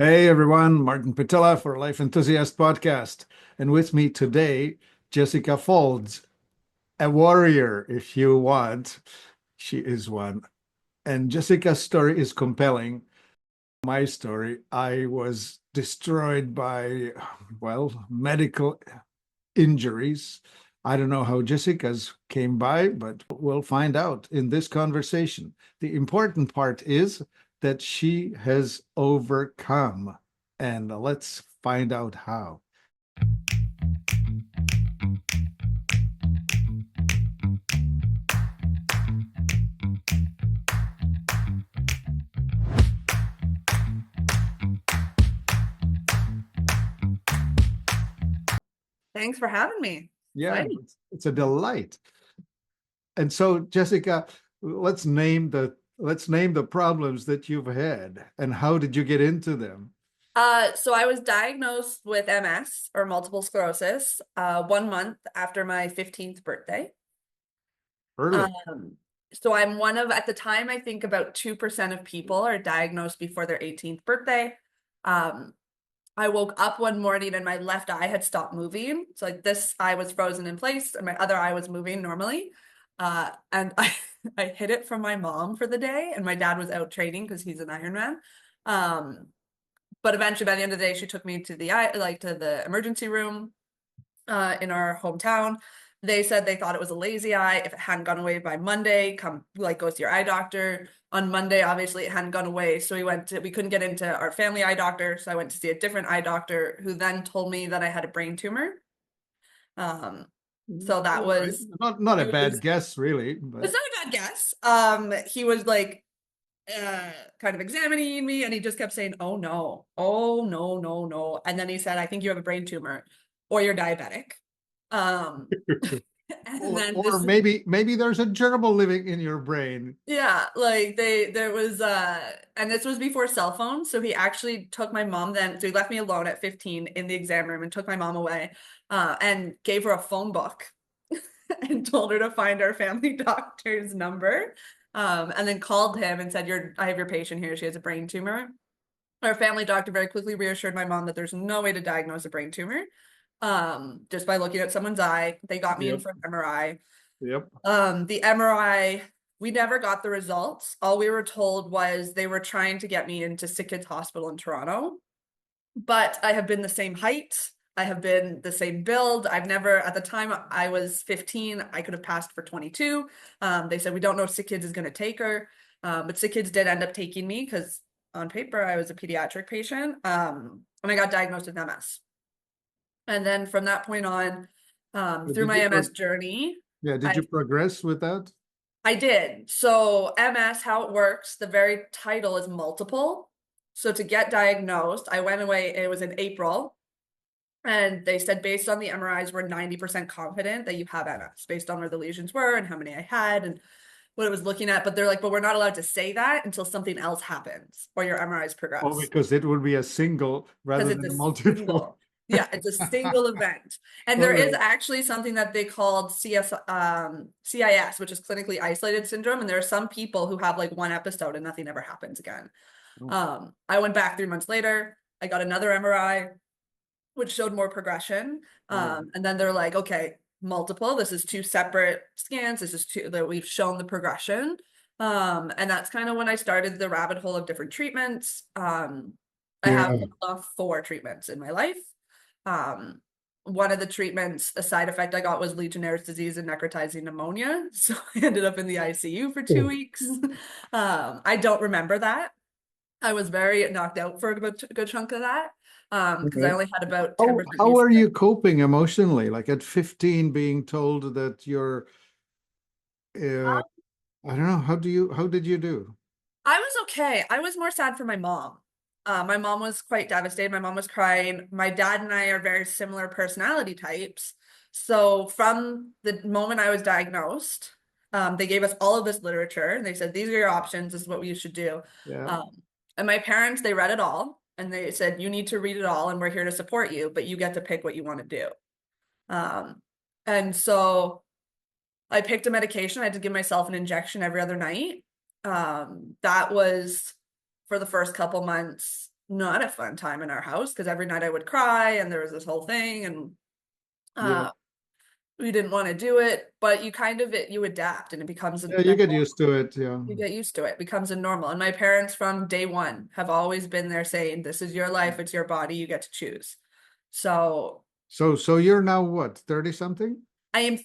Hey everyone, Martin Pytela for Life Enthusiast podcast. And with me today, Jessica Faulds, a warrior if you want. She is one. And Jessica's story is compelling. My story, I was destroyed by, well, medical injuries. I don't know how Jessica's came by, but we'll find out in this conversation. The important part is that she has overcome, and let's find out how. Thanks for having me. Yeah, Exciting. it's a delight. And so, Jessica, let's name the problems that you've had and how did you get into them? So I was diagnosed with MS or multiple sclerosis 1 month after my 15th birthday. Early. Um, so I'm one of, at the time, I think about 2% of people are diagnosed before their 18th birthday. Um, I woke up one morning and my left eye had stopped moving. So like this eye was frozen in place and my other eye was moving normally. And I hid it from my mom for the day, and my dad was out training because he's an Ironman. Um, but eventually by the end of the day, she took me to the emergency room in our hometown. They said they thought it was a lazy eye. If it hadn't gone away by Monday, go see your eye doctor. On Monday, obviously it hadn't gone away. So we couldn't get into our family eye doctor. So I went to see a different eye doctor who then told me that I had a brain tumor. Um, so that All right. was, Not a it bad was, guess, really, but it's not a bad guess. He was like, kind of examining me, and he just kept saying, "Oh no, oh no, no, no." And then he said, "I think you have a brain tumor or you're diabetic." Um, and then or this, maybe there's a gerbil living in your brain. yeah, like there was, and this was before cell phones. So he actually took my mom then. So he left me alone at 15 in the exam room and took my mom away, and gave her a phone book and told her to find our family doctor's number. And then called him and said, I have your patient here. She has a brain tumor. Our family doctor very quickly reassured my mom that there's no way to diagnose a brain tumor, just by looking at someone's eye. They got me in Yep. for an MRI. Yep. The MRI, we never got the results. All we were told was they were trying to get me into SickKids Hospital in Toronto. But I have been the same height. I have been the same build. I've never, at the time I was 15, I could have passed for 22. They said, we don't know if SickKids is going to take her. But SickKids did end up taking me because on paper I was a pediatric patient. And I got diagnosed with MS. And then from that point on, through Did you my MS journey, yeah, did I you progress with that? I did. So MS, how it works, the very title is multiple. So to get diagnosed, I went away, it was in April, and they said based on the MRIs, we're 90% confident that you have MS based on where the lesions were and how many I had and what it was looking at. But they're like, but we're not allowed to say that until something else happens or your MRIs Oh, progress. because it would be a single Because rather it's than a a multiple. single, yeah, it's a single event. And All there is right. actually something that they called CIS, which is clinically isolated syndrome. And there are some people who have like one episode and nothing ever happens again. Oh, I went back 3 months later. I got another MRI, which showed more progression. all right. And then they're like, okay, multiple. This is two separate scans. This is two that we've shown the progression. And that's kind of when I started the rabbit hole of different treatments. I have Yeah. pulled off 4 treatments in my life. Um, one of the treatments, a side effect I got was Legionnaire's disease and necrotizing pneumonia. So I ended up in the ICU for 2 weeks. I don't remember that. I was very knocked out for a good chunk of that, because I Okay. only had about How 10% how use are of it. you coping emotionally? Like at 15 being told that you're Um, I don't know, how did you do? I was okay. I was more sad for my mom. My mom was quite devastated. My mom was crying. My dad and I are very similar personality types. So from the moment I was diagnosed, they gave us all of this literature and they said, these are your options. This is what you should do. Yeah. Um, and my parents, they read it all and they said, you need to read it all and we're here to support you, but you get to pick what you want to do. Um, and so I picked a medication. I had to give myself an injection every other night. That was for the first couple months not a fun time in our house because every night I would cry and there was this whole thing, and Yeah. uh, we didn't want to do it, but you adapt and it becomes a Yeah, you get used to it. Yeah. you get used to it. It becomes a normal. And my parents from day one have always been there saying, this is your life, it's your body, you get to choose. So So you're now what, 30 something? I'm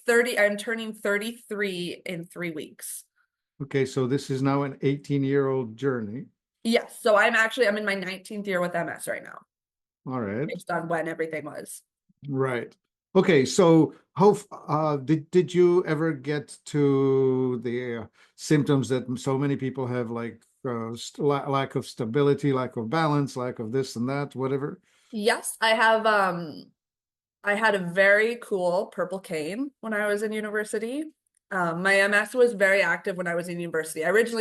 turning 33 in 3 weeks. Okay, so this is now an 18-year-old journey. Yes. So I'm in my 19th year with MS right now, All right. based on when everything was. Right. Okay, so did you ever get to the symptoms that so many people have, like lack of stability, lack of balance, lack of this and that, whatever? Yes, I had a very cool purple cane when I was in university. My MS was very active when I was in university.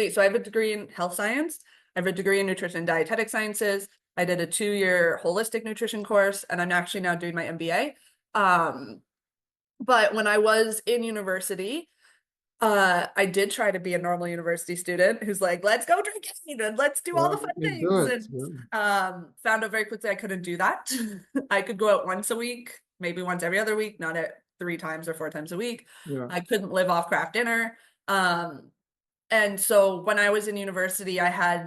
So I have a degree in health science. I have a degree in nutrition and dietetic sciences. I did a 2-year holistic nutrition course, and I'm actually now doing my MBA. But when I was in university, I did try to be a normal university student who's like, let's go drinking and let's do all Well, the fun you do things. it. And Yeah. found out very quickly I couldn't do that. I could go out once a week, maybe once every other week, not at 3 times or 4 times a week. Yeah. I couldn't live off craft dinner. And so when I was in university, I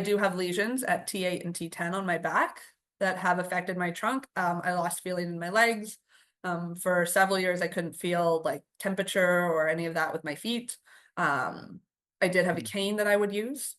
do have lesions at T8 and T10 on my back that have affected my trunk. I lost feeling in my legs. For several years, I couldn't feel like temperature or any of that with my feet. I did have a cane that I would use.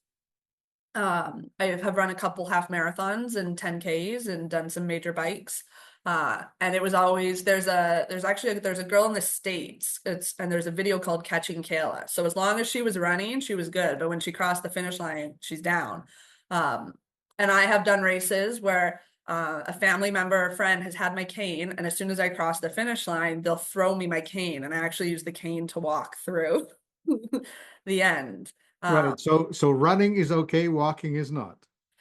I have run a couple half marathons and 10Ks and done some major bikes. And it was always there's a girl in the States. There's a video called Catching Kayla. So as long as she was running, she was good. But when she crossed the finish line, she's down. And I have done races where a family member or friend has had my cane, and as soon as I cross the finish line, they'll throw me my cane, and I actually use the cane to walk through the end. Right. So running is okay, walking is not.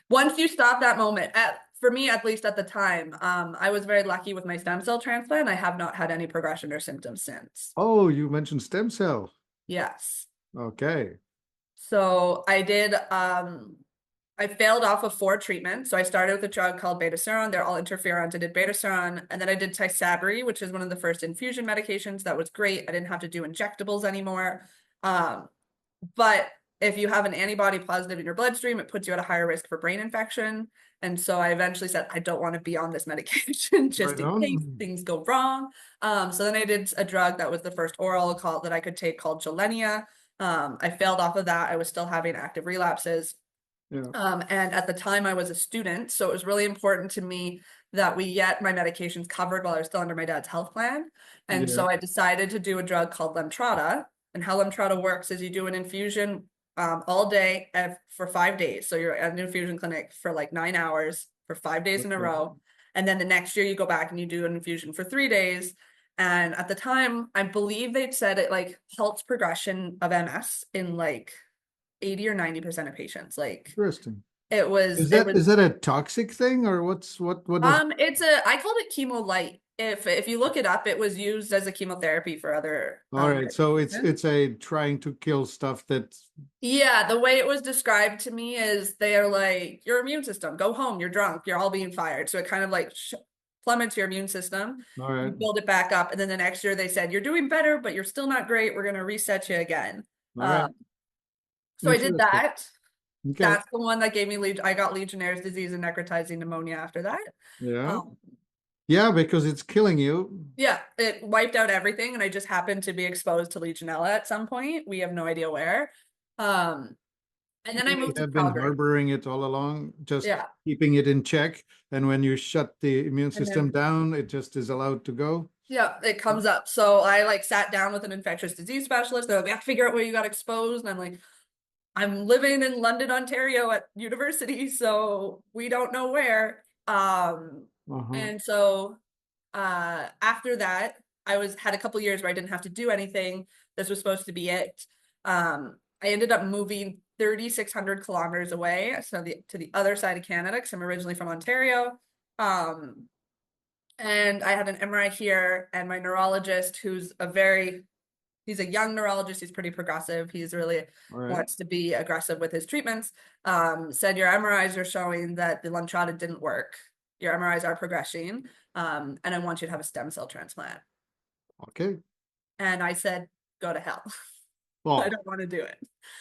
Once you stop that moment, for me, at least at the time, I was very lucky with my stem cell transplant. I have not had any progression or symptoms since. Oh, you mentioned stem cell. Yes. Okay. So I failed off of 4 treatments. So I started with a drug called betaseron. They're all interferons. I did betaseron, and then I did Tysabri, which is one of the first infusion medications. That was great. I didn't have to do injectables anymore. But if you have an antibody positive in your bloodstream, it puts you at a higher risk for brain infection. And so I eventually said, I don't want to be on this medication just Right in case on. things go wrong. So then I did a drug that was the first oral called that I could take called Gilenya. I failed off of that. I was still having active relapses. Yeah. And at the time I was a student, so it was really important to me that we get my medications covered while I was still under my dad's health plan. And Yeah. so I decided to do a drug called Lemtrada. And how Lemtrada works is you do an infusion all day for 5 days. So you're at an infusion clinic for like 9 hours for 5 days in a Okay. row. And then the next year you go back and you do an infusion for 3 days. And at the time, I believe they'd said it like halts progression of MS in like 80 or 90% of patients. Like Interesting. it was Is it that was is that a toxic thing or what is I called it chemo light. If you look it up, it was used as a chemotherapy for other all right, so medications. it's a trying to kill stuff that Yeah, the way it was described to me is they are like, your immune system, go home, you're drunk, you're all being fired. So it kind of like plummets your immune system, all you right, build it back up. And then the next year they said, you're doing better, but you're still not great. We're going to reset you again. all right. Um, so I did Interesting. that. Okay. That's the one that gave me I got Legionnaire's disease and necrotizing pneumonia after that. Yeah. Um, Yeah, because it's killing you. yeah, it wiped out everything, and I just happened to be exposed to Legionella at some point. We have no idea where. Um, and then You I may moved to have been Calgary. harboring it all along, just Yeah, keeping it in check. And when you shut the immune and system then down, it just is allowed to go. yeah, it comes up. So I like sat down with an infectious disease specialist. They're like, we have to figure out where you got exposed, and I'm like, I'm living in London, Ontario at university, so we don't know where. Uh-huh. And so after that, had a couple years where I didn't have to do anything. This was supposed to be it. I ended up moving 3,600 kilometers away, so to the other side of Canada, because I'm originally from Ontario. And I had an MRI here, and my neurologist, who's a very He's a young neurologist. He's pretty progressive. He's really All right. wants to be aggressive with his treatments. Said your MRIs are showing that the Lunchata didn't work. Your MRIs are progressing. And I want you to have a stem cell transplant. Okay. And I said, go to hell. I Oh, don't want to do it.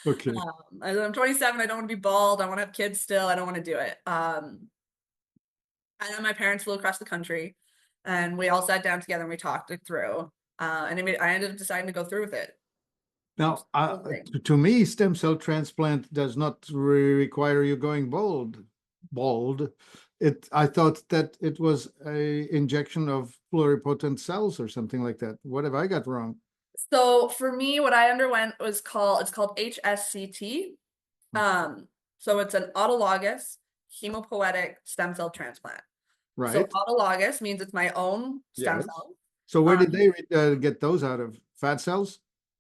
okay. I'm 27. I don't want to be bald. I want to have kids still. I don't want to do it. And then my parents flew across the country and we all sat down together and we talked it through. And I ended up deciding to go through with it. Now, Absolutely. to me, stem cell transplant does not require you going bald. I thought that it was a injection of pluripotent cells or something like that. What have I got wrong? So for me, what I underwent was it's called HSCT. So it's an autologous hemopoietic stem cell transplant. So Right. autologous means it's my own stem Yes. cell. So where did Um, they get those out of? Fat cells?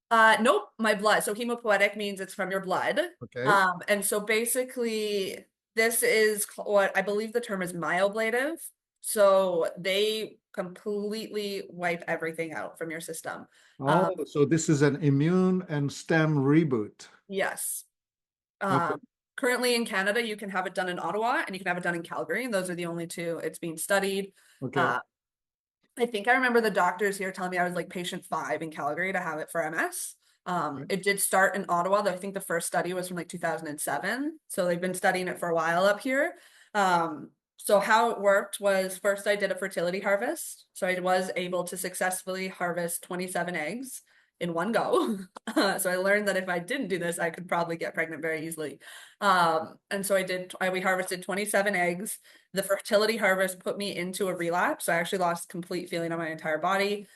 Nope, my blood. So hemopoietic means it's from your blood. Okay. And so basically this is what I believe the term is myeloablative. So they completely wipe everything out from your system. Oh, so this is an immune and stem reboot. Yes. Okay. Um, Currently in Canada, you can have it done in Ottawa and you can have it done in Calgary, and those are the only two it's being studied. Okay. Uh, I think I remember the doctors here telling me I was like patient 5 in Calgary to have it for MS. Right. It did start in Ottawa, though I think the first study was from like 2007. So they've been studying it for a while up here. So how it worked was first I did a fertility harvest. So I was able to successfully harvest 27 eggs in one go. So I learned that if I didn't do this, I could probably get pregnant very easily. And so we harvested 27 eggs. The fertility harvest put me into a relapse. So I actually lost complete feeling on my entire body.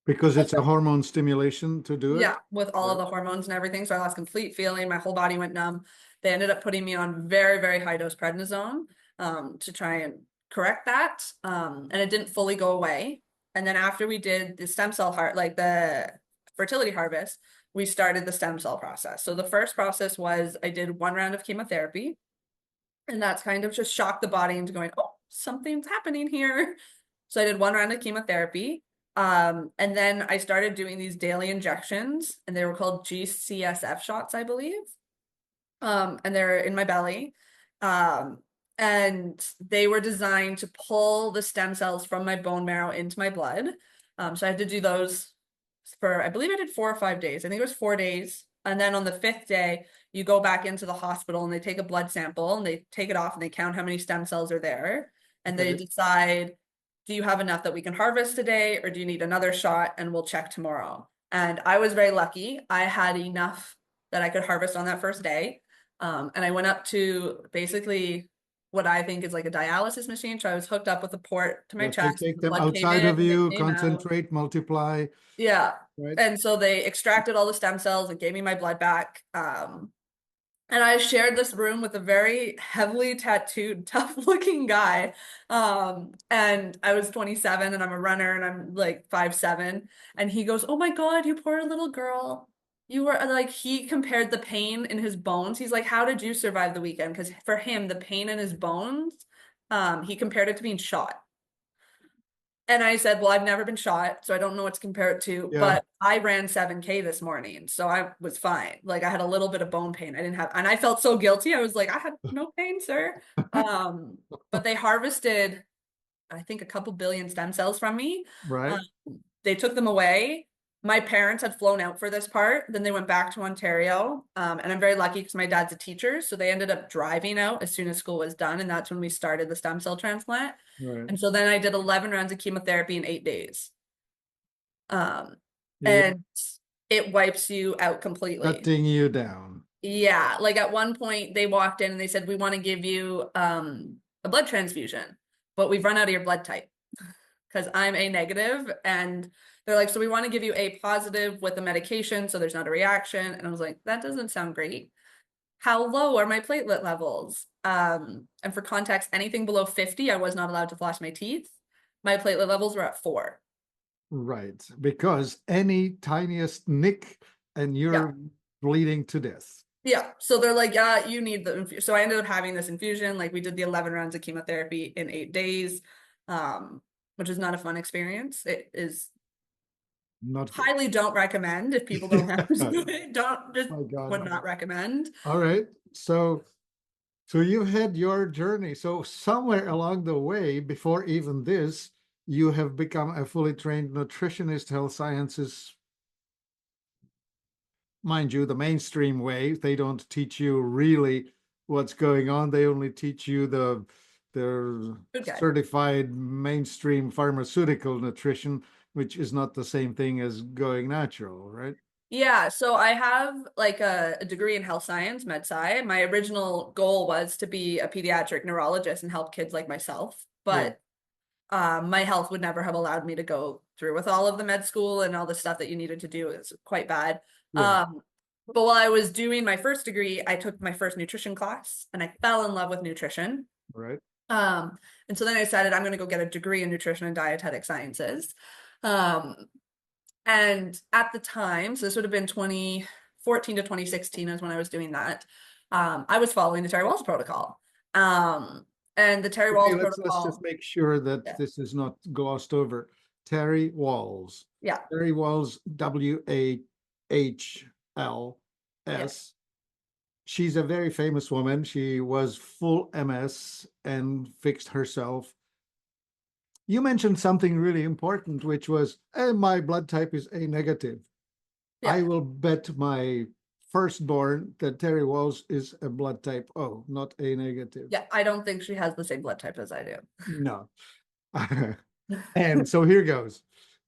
Because it's a hormone stimulation to do it. Yeah, with all of Right. the hormones and everything. So I lost complete feeling. My whole body went numb. They ended up putting me on very, very high dose prednisone to try and correct that. And it didn't fully go away. And then after we did the stem cell like the fertility harvest, we started the stem cell process. So the first process was I did 1 round of chemotherapy. And that's kind of just shocked the body into going, oh, something's happening here. So I did 1 round of chemotherapy. And then I started doing these daily injections, and they were called GCSF shots, I believe. And they're in my belly. Um, and they were designed to pull the stem cells from my bone marrow into my blood. So I had to do those for, I believe I did 4 or 5 days. I think it was 4 days. And then on the 5th day, you go back into the hospital and they take a blood sample and they take it off and they count how many stem cells are there. And they Okay. decide, do you have enough that we can harvest today, or do you need another shot and we'll check tomorrow? And I was very lucky. I had enough that I could harvest on that first day. And I went up to basically what I think is like a dialysis machine. So I was hooked up with a port to my Yes, they chest. take The them blood came outside in of and it you, came out. concentrate, multiply, Yeah. right? And so they extracted all the stem cells and gave me my blood back. And I shared this room with a very heavily tattooed, tough looking guy. And I was 27 and I'm a runner and I'm like 5'7". And he goes, oh my God, you poor little girl. You were like, he compared the pain in his bones. He's like, how did you survive the weekend? Because for him, the pain in his bones, he compared it to being shot. And I said, well, I've never been shot, so I don't know what to compare it to, Yeah. but I ran 7K this morning, so I was fine. Like I had a little bit of bone pain. I didn't have, and I felt so guilty. I was like, I had no pain, sir. Um, but they harvested, I think, a couple billion stem cells from me. Right. Um, they took them away. My parents had flown out for this part. Then they went back to Ontario. And I'm very lucky because my dad's a teacher. So they ended up driving out as soon as school was done. And that's when we started the stem cell transplant. Right. And so then I did 11 rounds of chemotherapy in 8 days. Um, Yeah. and it wipes you out completely. Cutting you down. Yeah, like at one point they walked in and they said, we want to give you a blood transfusion, but we've run out of your blood type because I'm A negative. And they're like, so we want to give you A positive with the medication so there's not a reaction. And I was like, that doesn't sound great. How low are my platelet levels? And for context, anything below 50, I was not allowed to floss my teeth. My platelet levels were at 4. Right. Because any tiniest nick and Yeah. you're bleeding to death. Yeah. So they're like, yeah, you need the so I ended up having this infusion. Like we did the 11 rounds of chemotherapy in 8 days, which is not a fun experience. It is Not good. Highly don't recommend if people don't have to do it. Don't just My would God. not recommend. All right. So you had your journey. So somewhere along the way, before even this, you have become a fully trained nutritionist, health sciences. Mind you, the mainstream way, they don't teach you really what's going on. They only teach you the Good guy. certified mainstream pharmaceutical nutrition, which is not the same thing as going natural, right? Yeah, so I have like a degree in health science, med sci. My original goal was to be a pediatric neurologist and help kids like myself, Yeah, but my health would never have allowed me to go through with all of the med school and all the stuff that you needed to do. It's quite bad. yeah, But while I was doing my first degree, I took my first nutrition class and I fell in love with nutrition. right. Um, and so then I decided I'm going to go get a degree in nutrition and dietetic sciences. Um, and at the time, so this would have been 2014 to 2016 is when I was doing that. I was following the Terry Wahls Protocol. Um, and the Terry Okay, Wahls let's just Protocol, make sure that yeah, this is not glossed over. Terry Wahls. yeah, Terry Wahls, yeah. Wahls. She's a very famous woman. She was full MS and fixed herself. You mentioned something really important, which was, my blood type is A negative. I Yeah. will bet my firstborn that Terry Wahls is a blood type O, not A negative. Yeah, I don't think she has the same blood type as I do. No. And so here goes.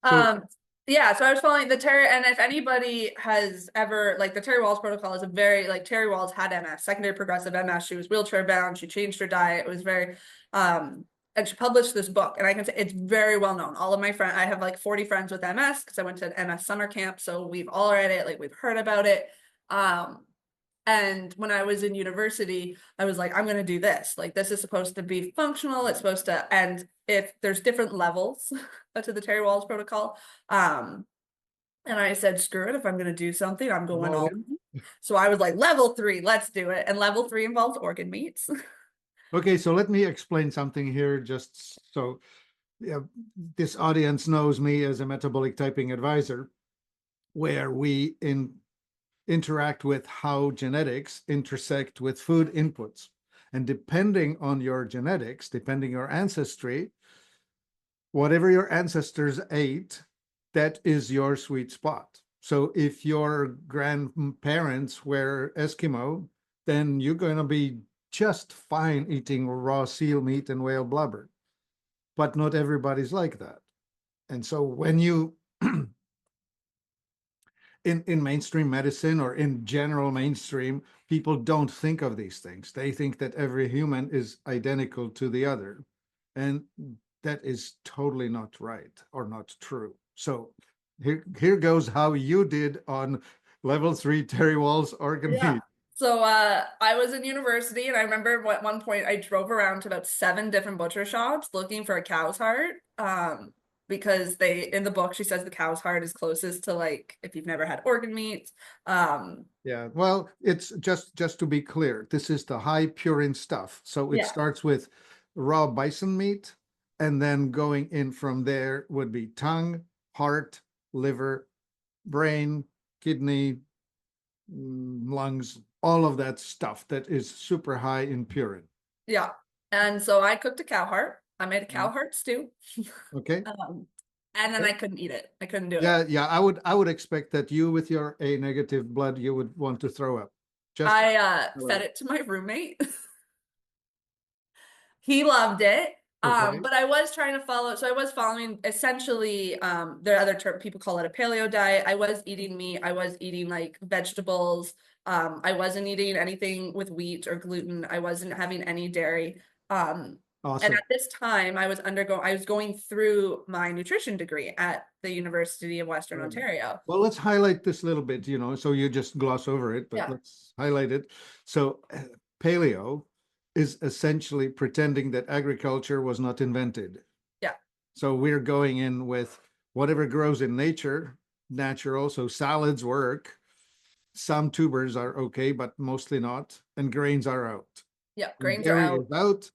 So, Um, yeah, so I was following the Terry, and if anybody has ever like the Terry Wahls protocol is a very like Terry Wahls had MS, secondary progressive MS. She was wheelchair bound. She changed her diet. It was very, and she published this book, and I can say it's very well known. All of my friends, I have like 40 friends with MS because I went to an MS summer camp, so we've all read it, like we've heard about it. Um, and when I was in university, I was like, I'm going to do this. Like, this is supposed to be functional. It's supposed to, and if there's different levels to the Terry Wahls protocol. And I said, screw it. If I'm going to do something, I'm I'm going all all in. in. So I was like, level 3, let's do it. And level 3 involves organ meats. Okay, so let me explain something here just so yeah, this audience knows me as a metabolic typing advisor, where interact with how genetics intersect with food inputs. And depending on your genetics, depending your ancestry, whatever your ancestors ate, that is your sweet spot. So if your grandparents were Eskimo, then you're going to be just fine eating raw seal meat and whale blubber. But not everybody's like that. And so when you in mainstream medicine or in general mainstream, people don't think of these things. They think that every human is identical to the other. And that is totally not right or not true. So here goes how you did on level 3 Terry Wahls organ Yeah. meat. So I was in university and I remember at one point I drove around to about 7 different butcher shops looking for a cow's heart. Because they in the book she says the cow's heart is closest to like if you've never had organ meat. Um, Yeah, well, it's just to be clear, this is the high purine stuff. So it yeah. starts with raw bison meat, and then going in from there would be tongue, heart, liver, brain, kidney, lungs, all of that stuff that is super high in purine. Yeah. And so I cooked a cow heart. I made a cow Mm. heart stew. Okay. Um, and then I couldn't eat it. I couldn't do it. Yeah, I would expect that you with your A negative blood, you would want to throw up. Just I fed it to my roommate. He loved it. okay. But I was trying to follow, so I was following essentially there are other term people call it a paleo diet. I was eating meat, I was eating like vegetables. I wasn't eating anything with wheat or gluten. I wasn't having any dairy. And Awesome. at this time I was going through my nutrition degree at the University of Western Right. Ontario. Well, let's highlight this little bit, so you just gloss over it, but Yeah. let's highlight it. So, paleo is essentially pretending that agriculture was not invented. Yeah. So we're going in with whatever grows in nature, natural. So salads work. Some tubers are okay, but mostly not. And grains are out. Yeah. And Grains are dairy out. is out,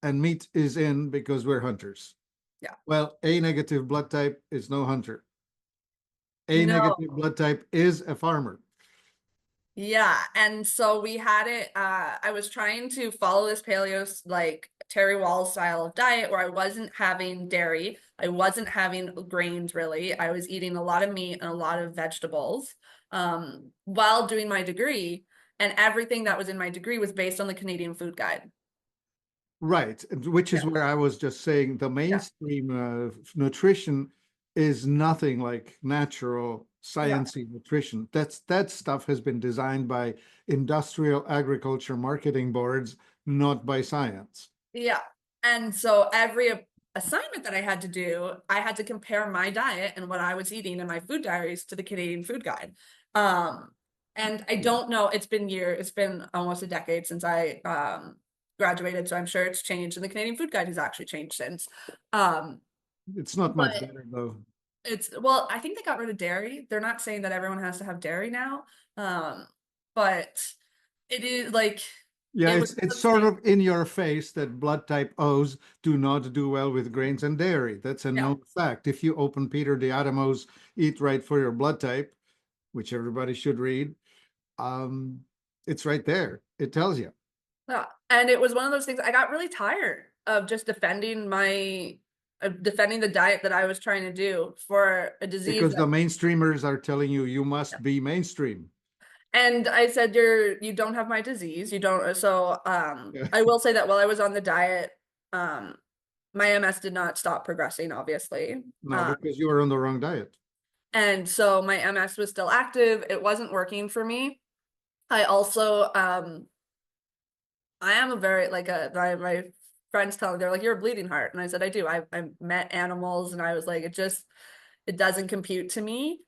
and meat is in because we're hunters. Yeah. Well, A negative blood type is no hunter. A No. negative blood type is a farmer. Yeah, and so we had it. I was trying to follow this paleo, like Terry Wahls style of diet, where I wasn't having dairy, I wasn't having grains really. I was eating a lot of meat and a lot of vegetables, while doing my degree, and everything that was in my degree was based on the Canadian Food Guide. Right, which is Yeah, where I was just saying the yeah, mainstream nutrition is nothing like natural yeah, sciencey nutrition. That stuff has been designed by industrial agriculture marketing boards, not by science. yeah. And so every assignment that I had to do, I had to compare my diet and what I was eating in my food diaries to the Canadian Food Guide. Um, and I don't know, it's been years, it's been almost a decade since I graduated, so I'm sure it's changed, and the Canadian Food Guide has actually changed since. Um, It's not much but better though. it's well, I think they got rid of dairy. They're not saying that everyone has to have dairy now. But it is like Yeah, it was it's the sort same. of in your face that blood type O's do not do well with grains and dairy. That's a Yeah. known fact. If you open Peter Diatomo's Eat Right for Your Blood Type, which everybody should read, um, it's right there. It tells you. Yeah. And it was one of those things I got really tired of just defending the diet that I was trying to do for a disease Because that, the mainstreamers are telling you you yeah. must be mainstream. And I said, you don't have my disease. You don't. So Yeah. I will say that while I was on the diet, um my MS did not stop progressing, obviously. No, because you are on the wrong diet. And so my MS was still active. It wasn't working for me. I also I am a very like a my friends tell me they're like, you're a bleeding heart. And I said, I do. I met animals and I was like, it doesn't compute to me.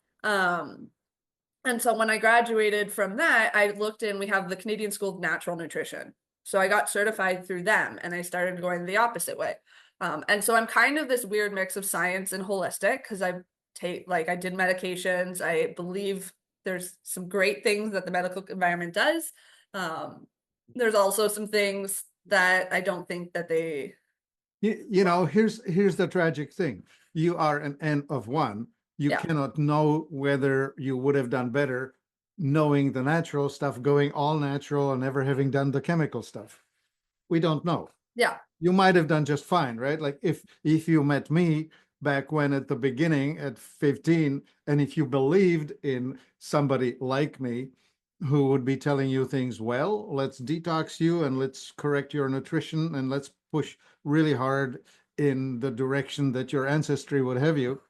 And so when I graduated from that, I looked in, we have the Canadian School of Natural Nutrition. So I got certified through them and I started going the opposite way. And so I'm kind of this weird mix of science and holistic because I did medications. I believe there's some great things that the medical environment does. Um, there's also some things that I don't think that they, Here's the tragic thing. You are an N of one. You yeah, cannot know whether you would have done better knowing the natural stuff, going all natural and never having done the chemical stuff. We don't know. yeah, You might have done just fine, right? Like if you met me back when at the beginning at 15, and if you believed in somebody like me who would be telling you things, well, let's detox you and let's correct your nutrition and let's push really hard in the direction that your ancestry would have you,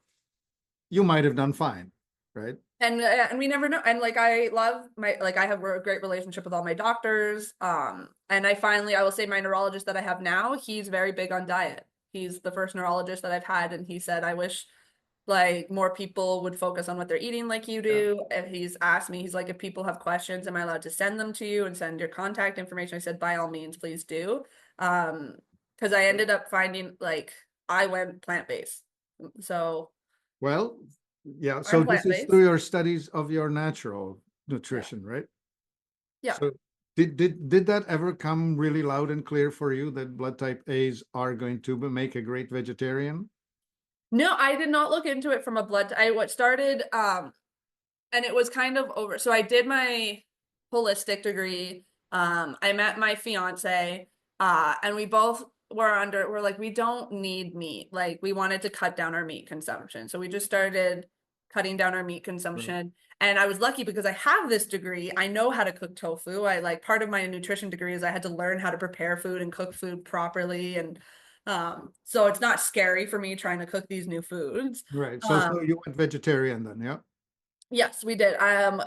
you might have done fine, right? and we never know. And like I love my like I have a great relationship with all my doctors. And I will say my neurologist that I have now, he's very big on diet. He's the first neurologist that I've had, and he said, I wish like more people would focus on what they're eating like you Yeah. do. And he's asked me, he's like, if people have questions, am I allowed to send them to you and send your contact information? I said, by all means, please do. Because I ended up finding like I went plant-based. So Well, yeah. So I'm this is through plant-based. your studies of your natural Yeah. nutrition, right? Yeah. So did that ever come really loud and clear for you that blood type A's are going to make a great vegetarian? No, I did not look into it from a blood. I what started and it was kind of over. So I did my holistic degree. I met my fiance, and we both we're like, we don't need meat. Like we wanted to cut down our meat consumption. So we just started cutting down our meat Right. consumption. And I was lucky because I have this degree. I know how to cook tofu. I like part of my nutrition degree is I had to learn how to prepare food and cook food properly. And so it's not scary for me trying to cook these new foods. Right. So Um, you went vegetarian then, yeah? Yes, we did.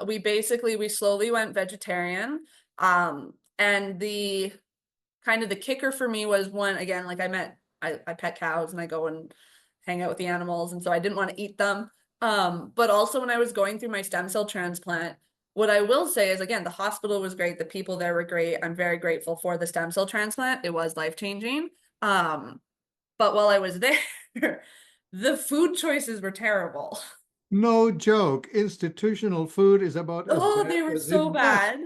We slowly went vegetarian. And the kind of the kicker for me was one, again, like I pet cows and I go and hang out with the animals. And so I didn't want to eat them. But also when I was going through my stem cell transplant, what I will say is, again, the hospital was great. The people there were great. I'm very grateful for the stem cell transplant. It was life-changing. Um, but while I was there, the food choices were terrible. No joke. Institutional food is about as Oh, bad they were as it so gets. bad.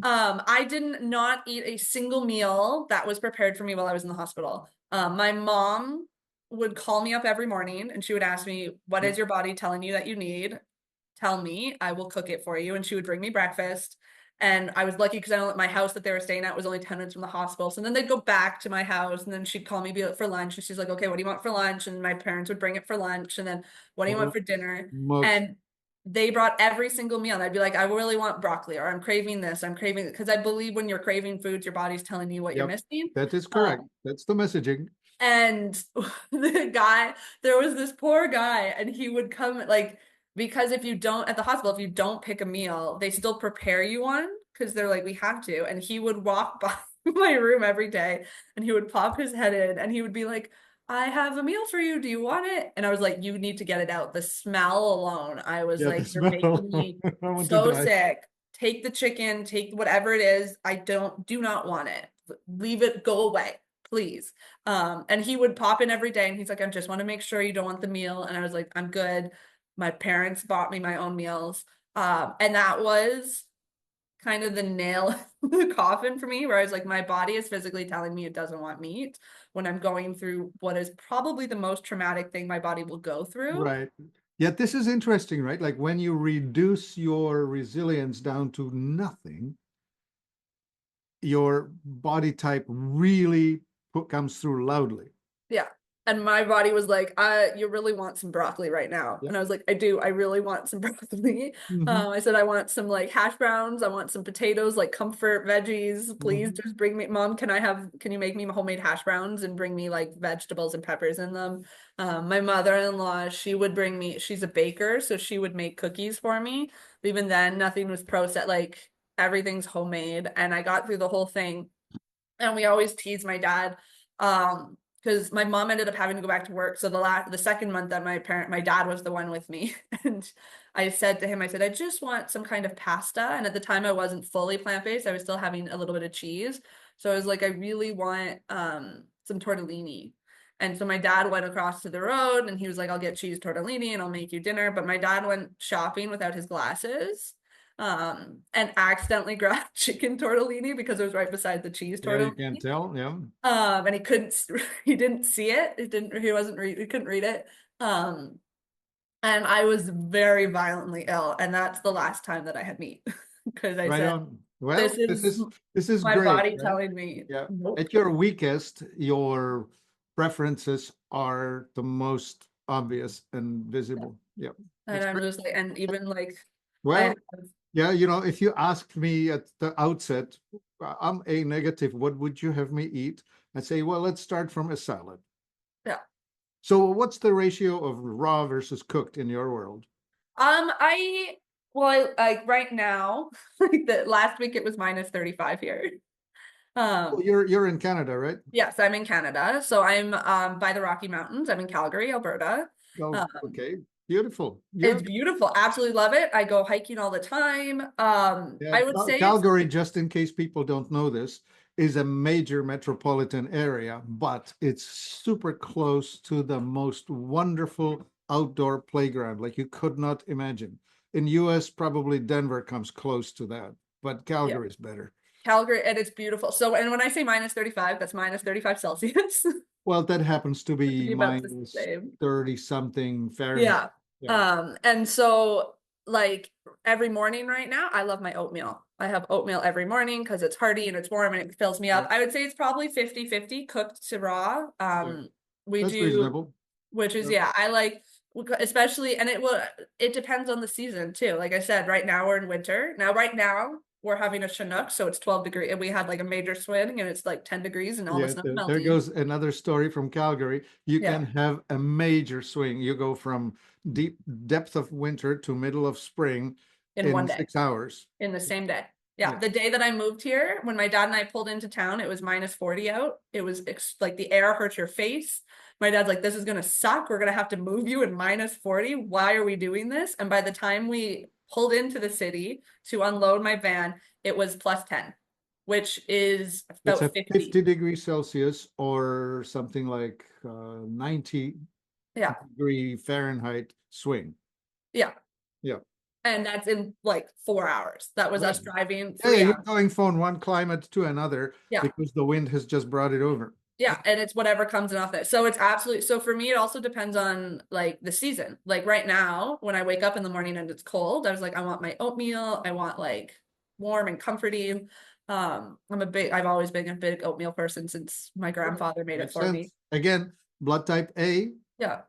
I didn't not eat a single meal that was prepared for me while I was in the hospital. My mom would call me up every morning and she would ask me, what Yeah. is your body telling you that you need tell me, I will cook it for you. And she would bring me breakfast. And I was lucky because my house that they were staying at was only 10 minutes from the hospital. So then they'd go back to my house and then she'd call me for lunch. And she's like, okay, what do you want for lunch? And my parents would bring it for lunch. And then what do you want Oh, for dinner? smokes. And they brought every single meal. And I'd be like, I really want broccoli, or I'm craving this. I'm craving it. Because I believe when you're craving foods, your body's telling you what you're Yep, missing. that is correct. That's the messaging. And there was this poor guy, and he would come like, because if you don't, at the hospital, if you don't pick a meal, they still prepare you one because they're like, we have to. And he would walk by my room every day and he would pop his head in and he would be like, I have a meal for you. Do you want it? And I was like, you need to get it out. The smell alone, I was Yeah, the like, you're smell. making me I want to so die. sick. Take the chicken, take whatever it is. I do not want it. Leave it, go away, please. And he would pop in every day and he's like, I just want to make sure you don't want the meal. And I was like, I'm good. My parents bought me my own meals. And that was kind of the nail in the coffin for me, where I was like, my body is physically telling me it doesn't want meat when I'm going through what is probably the most traumatic thing my body will go through. Right. Yet this is interesting, right? Like when you reduce your resilience down to nothing, your body type really comes through loudly. Yeah. And my body was like, you really want some broccoli right now. Yeah. And I was like, I do. I really want some broccoli. Hmm. I said, I want some like hash browns. I want some potatoes, like comfort veggies. Please Hmm. just bring me, Mom, can you make me homemade hash browns and bring me like vegetables and peppers in them? My mother-in-law, she's a baker, so she would make cookies for me. But even then, nothing was processed, like everything's homemade. And I got through the whole thing. And we always tease my dad. Because my mom ended up having to go back to work. So the second month that my dad was the one with me. And I said to him, I said, I just want some kind of pasta. And at the time I wasn't fully plant-based. I was still having a little bit of cheese. So I was like, I really want some tortellini. And so my dad went across to the road and he was like, I'll get cheese tortellini and I'll make you dinner. But my dad went shopping without his glasses. And accidentally grabbed chicken tortellini because it was right beside the cheese Yeah, you can tortellini. tell. Yeah. And he didn't see it. He couldn't read it. Um, and I was very violently ill, and that's the last time that I had meat because I Right said, on. Well, this is this is my great, body right? telling me, Yeah. nope. At your weakest, your preferences are the most obvious and visible. Yeah. And That's I'm great. just like, and even like, I, Well, yeah, if you asked me at the outset, I'm A negative, what would you have me eat? I'd say, well, let's start from a salad. yeah. So what's the ratio of raw versus cooked in your world? I well, like right now, like the last week it was minus 35 here. Well, Um, you're in Canada, right? yes, I'm in Canada, so I'm by the Rocky Mountains. I'm in Calgary, Alberta. Oh, Um, okay. Beautiful. Yeah. It's beautiful. Absolutely love it. I go hiking all the time. Yeah. I would say it's Calgary, just in case people don't know this, is a major metropolitan area, but it's super close to the most wonderful outdoor playground like you could not imagine. In US, probably Denver comes close to that, but yeah, Calgary is better. Calgary, and it's beautiful. So, and when I say minus 35, that's minus 35 Celsius. Well, that happens to To be be about the minus same. 30 something Fahrenheit. Yeah. Yeah. And so like every morning right now, I love my oatmeal. I have oatmeal every morning because it's hearty and it's warm and it fills me up. Yeah. I would say it's probably 50-50 cooked to raw. Yeah. We That's do, reasonable. which is, Yeah. yeah, I like, especially, and it depends on the season too. Like I said, right now we're in winter. Now, right now, we're having a Chinook, so it's 12 degrees, and we had like a major swing, and it's like 10 degrees, and all the Yeah, snow's there melting. goes another story from Calgary. You Yeah, can have a major swing. You go from deep depth of winter to middle of spring in one in day. 6 hours. In the same day. Yeah, Yeah. the day that I moved here, when my dad and I pulled into town, it was minus 40 out. It was like the air hurts your face. My dad's like, this is gonna suck. We're gonna have to move you in minus 40. Why are we doing this? And by the time we pulled into the city to unload my van, it was plus 10, which is That's a about 50. 50 degrees Celsius or something like 90 Yeah, degree Fahrenheit swing. yeah. Yeah. And that's in like 4 hours. That was Right. us driving Yeah, yeah, 3 you're hours. going from one climate to another Yeah. because the wind has just brought it over. Yeah, and it's whatever comes in off that. So it's absolutely, so for me, it also depends on like the season. Like right now, when I wake up in the morning and it's cold, I was like, I want my oatmeal. I want like warm and comforting. I've always been a big oatmeal person since my grandfather made it Makes for me. sense. Again, blood type A, Yeah, give me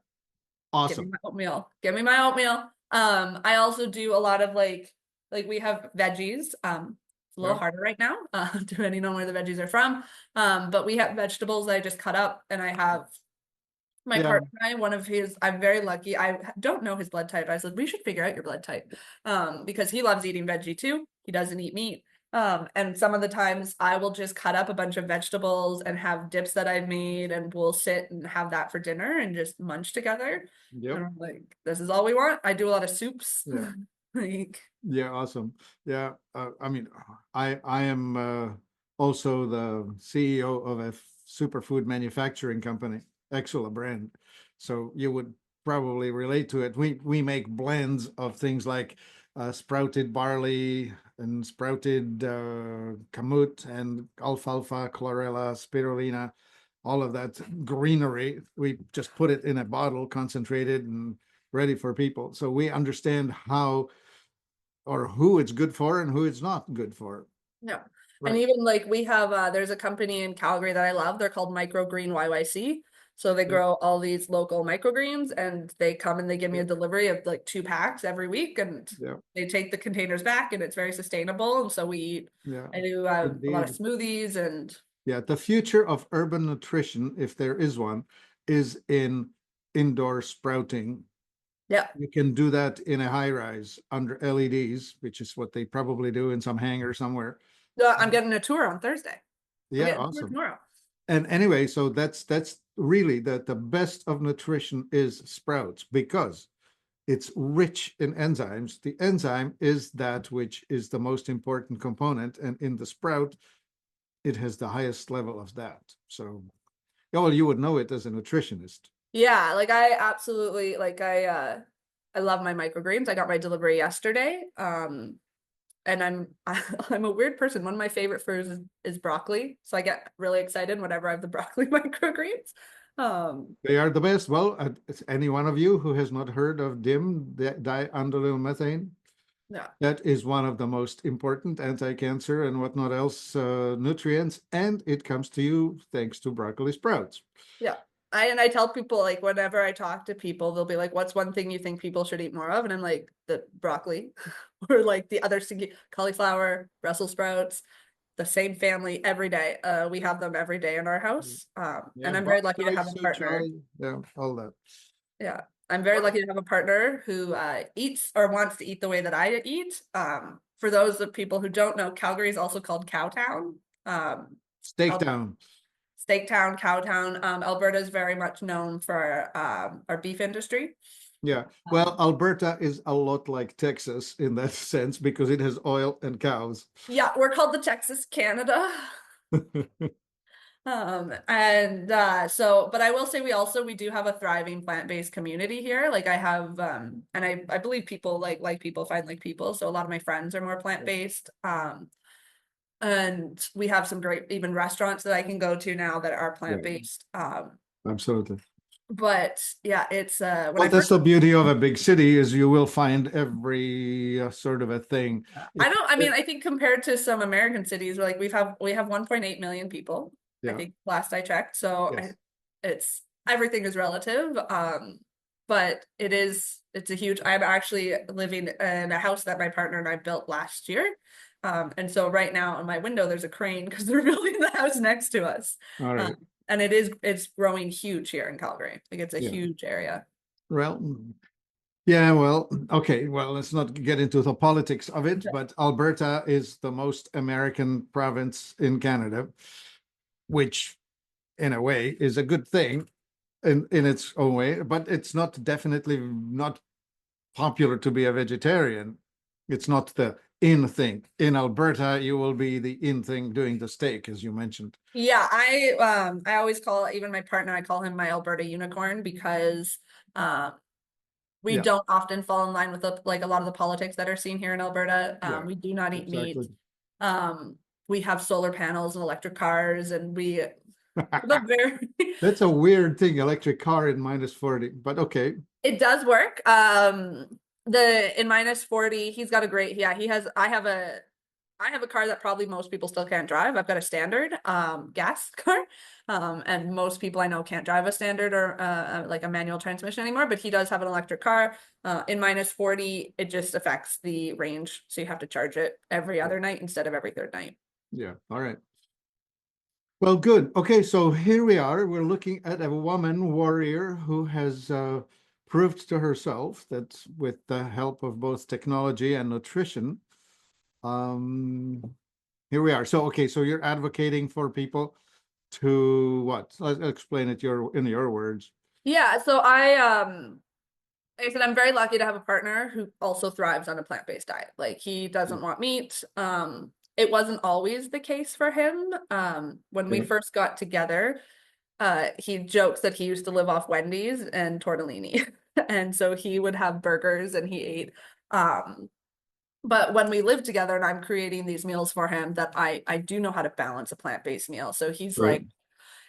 awesome. my oatmeal. Give me my oatmeal. I also do a lot of like we have veggies. It's a little Yeah, harder right now, depending on where the veggies are from. But we have vegetables that I just cut up, and I have my yeah, partner and I, one of his, I'm very lucky. I don't know his blood type. I said, we should figure out your blood type. Because he loves eating veggie too. He doesn't eat meat. And some of the times I will just cut up a bunch of vegetables and have dips that I've made, and we'll sit and have that for dinner and just munch together. And yep, I'm like, this is all we want. I do a lot of soups. yeah, Like, yeah, awesome. Yeah, I mean, I am also the CEO of a superfood manufacturing company, Excella brand. So you would probably relate to it. We make blends of things like sprouted barley and sprouted kamut and alfalfa, chlorella, spirulina, all of that greenery. We just put it in a bottle, concentrated and ready for people. So we understand how or who it's good for and who it's not good for. no. And Right. even like we have there's a company in Calgary that I love. They're called Microgreen YYC. So they Yeah. grow all these local microgreens, and they come and they give me Yeah. a delivery of like 2 packs every week, and Yeah. they take the containers back, and it's very sustainable. And so we eat, Yeah. I do a lot of Indeed. smoothies and Yeah. The future of urban nutrition, if there is one, is in indoor sprouting. yeah. You can do that in a high rise under LEDs, which is what they probably do in some hangar somewhere. No, I'm getting a tour on Thursday. I'm Yeah, getting a tour awesome. tomorrow. And anyway, so that's really the best of nutrition is sprouts because it's rich in enzymes. The enzyme is that which is the most important component, and in the sprout, it has the highest level of that. So, yeah, well, you would know it as a nutritionist. Yeah, like I absolutely like I love my microgreens. I got my delivery yesterday. And I'm a weird person. One of my favorite foods is broccoli. So I get really excited whenever I have the broccoli microgreens. Um, They are the best. Well, any one of you who has not heard of DIM, diandylyl methane, yeah. that is one of the most important anti-cancer and whatnot else nutrients, and it comes to you thanks to broccoli sprouts. Yeah. I tell people like whenever I talk to people, they'll be like, what's one thing you think people should eat more of? And I'm like, the broccoli or like the other cauliflower, Brussels sprouts, the same family every day. We have them every day in our house. Yeah, And I'm very bok lucky to choy, have a su partner. choy, yeah, all that. Yeah. I'm very lucky to have a partner who eats or wants to eat the way that I eat. For those of people who don't know, Calgary is also called Cowtown. Steak Al- down. Steak Town, Cowtown. Alberta is very much known for our beef industry. Yeah. Well, Um, Alberta is a lot like Texas in that sense because it has oil and cows. yeah, we're called the Texas Canada. And so, but I will say we do have a thriving plant-based community here. Like I have and I believe people like people find like people. So a lot of my friends are more plant-based. And we have some great even restaurants that I can go to now that are Yeah, plant-based. absolutely. But yeah, it's when Well, I that's first the beauty of a big city is you will find every sort of a thing. I If don't I mean I think compared to some American cities like we have 1.8 million people, I yeah, think last I checked. So yes, it's everything is relative. But it's a huge I'm actually living in a house that my partner and I built last year. And so right now in my window there's a crane because they're building the house next to us. all right, And it's growing huge here in Calgary. Like it's a yeah. huge area. Well, yeah, well, okay. Well, let's not get into the politics of it, but Alberta is the most American province in Canada, which in a way is a good thing in its own way, but it's not definitely not popular to be a vegetarian. It's not the in thing. In Alberta, you will be the in thing doing the steak, as you mentioned. Yeah, I always call even my partner, I call him my Alberta unicorn because um we Yeah, don't often fall in line with like a lot of the politics that are seen here in Alberta. yeah, We do not eat meat. exactly. Um, we have solar panels and electric cars, and we The very That's a weird thing, electric car in -40, but okay. It does work. The in -40, he's got a great, yeah, I have a car that probably most people still can't drive. I've got a standard gas car. And most people I know can't drive a standard or like a manual transmission anymore, but he does have an electric car. In -40, it just affects the range. So you have to charge it every other night instead of every third night. Yeah, all right. Well, good. Okay, so here we are. We're looking at a woman warrior who has proved to herself that with the help of both technology and nutrition, here we are. So, okay, so you're advocating for people to what? Let's explain it in your words. Yeah, so like I said, I'm very lucky to have a partner who also thrives on a plant-based diet. Like he doesn't want meat. It wasn't always the case for him. When we Okay. first got together, he jokes that he used to live off Wendy's and tortellini. And so he would have burgers and he ate. But when we live together and I'm creating these meals for him, that I do know how to balance a plant-based meal. So he's Right. like,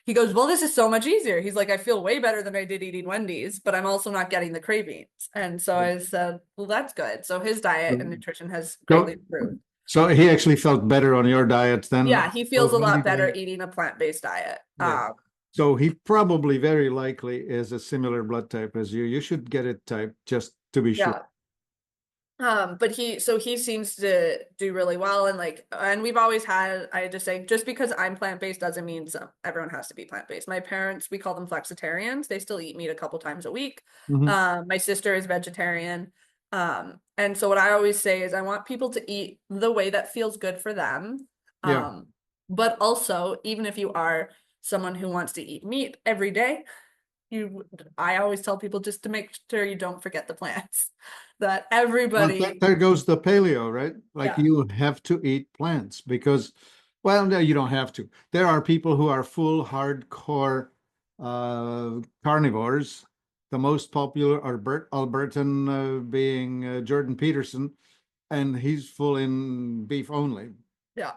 he goes, well, this is so much easier. He's like, I feel way better than I did eating Wendy's, but I'm also not getting the cravings. And so I said, well, that's good. So his diet and nutrition has greatly So, improved. so he actually felt better on your diet than Yeah, he feels a when lot you better diet. eating a plant-based diet. Yeah. So he probably very likely is a similar blood type as you. You should get it typed just to be sure. Yeah. But he seems to do really well, and we've always had, I just say, just because I'm plant-based doesn't mean everyone has to be plant-based. My parents, we call them flexitarians. They still eat meat a couple times a week. Mhm. My sister is vegetarian. And so what I always say is I want people to eat the way that feels good for them. Yeah. But also, even if you are someone who wants to eat meat every day, I always tell people just to make sure you don't forget the plants. That Well, everybody, there goes the paleo, right? Like yeah, you have to eat plants because, well, no, you don't have to. There are people who are full hardcore carnivores. The most popular are Albertan being Jordan Peterson, and he's full in beef only. yeah,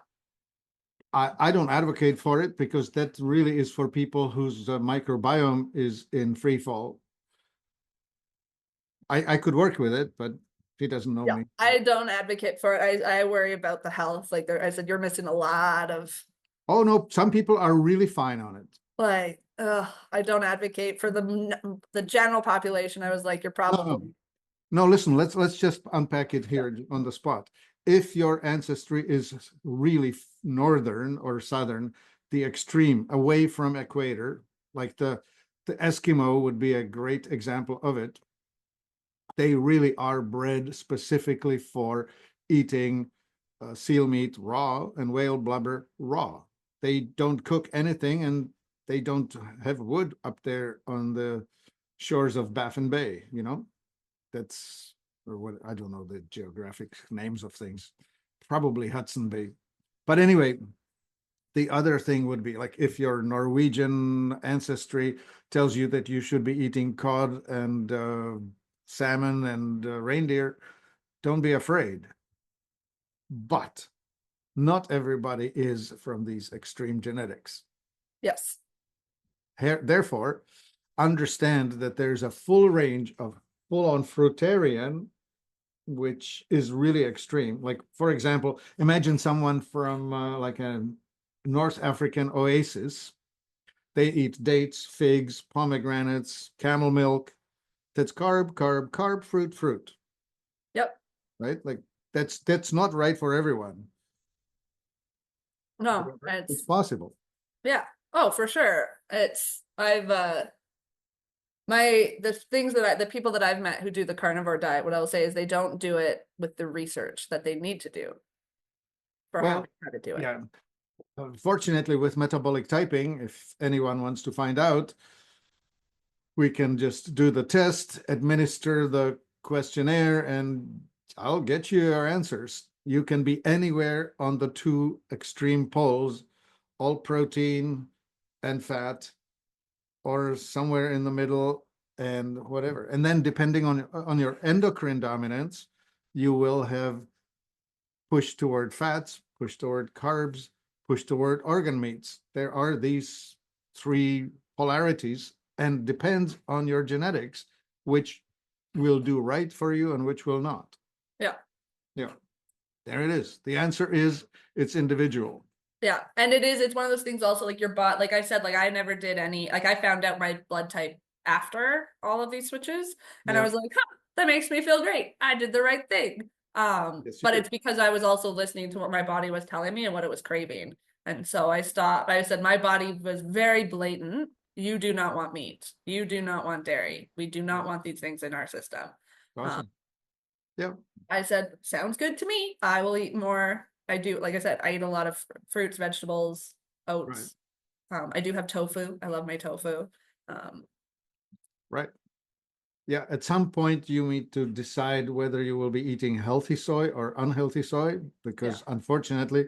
I don't advocate for it because that really is for people whose microbiome is in free fall. I could work with it, but he doesn't know yeah. me. I don't advocate for it. I worry about the health. Like I said, you're missing a lot of Oh no, some people are really fine on it. I don't advocate for the general population. I was like, you're No, no, probably, no. Listen, let's just unpack it here on the spot. If your ancestry is really northern or southern, the extreme away from equator, like the Eskimo would be a great example of it. They really are bred specifically for eating seal meat raw and whale blubber raw. They don't cook anything and they don't have wood up there on the shores of Baffin Bay, you know? That's, or what, I don't know the geographic names of things. Probably Hudson Bay. But anyway, the other thing would be like if your Norwegian ancestry tells you that you should be eating cod and salmon and reindeer, don't be afraid. But not everybody is from these extreme genetics. yes, Therefore, understand that there's a full range of full-on fruitarian, which is really extreme. Like, for example, imagine someone from like a North African oasis. They eat dates, figs, pomegranates, camel milk. That's carb, carb, carb, fruit, fruit, yep, right? Like that's not right for everyone. no, However, it's possible. yeah, oh, for sure. I've the things that the people that I've met who do the carnivore diet, what I'll say is they don't do it with the research that they need to do for Well, how to do it. yeah. Fortunately, with metabolic typing, if anyone wants to find out, we can just do the test, administer the questionnaire, and I'll get you your answers. You can be anywhere on the two extreme poles, all protein and fat, or somewhere in the middle and whatever. And then depending on your endocrine dominance, you will have push toward fats, push toward carbs, push toward organ meats. There are these three polarities, and depends on your genetics, which will do right for you and which will not. Yeah. Yeah. There it is. The answer is it's individual. Yeah. And it's one of those things also, like your body, like I said, like I never did any, like I found out my blood type after all of these switches. And I Yeah. was like, huh, that makes me feel great. I did the right thing. Yes, you But do. it's because I was also listening to what my body was telling me and what it was craving. And so I stopped. I said, my body was very blatant. You do not want meat. You do not want dairy. We do not want these things in our system. Awesome. Yeah. I said, sounds good to me. I will eat more. I do, like I said, I eat a lot of fruits, vegetables, Right. oats. I do have tofu. I love my tofu. Right. Yeah. At some point, you need to decide whether you will be eating healthy soy or unhealthy soy, because unfortunately,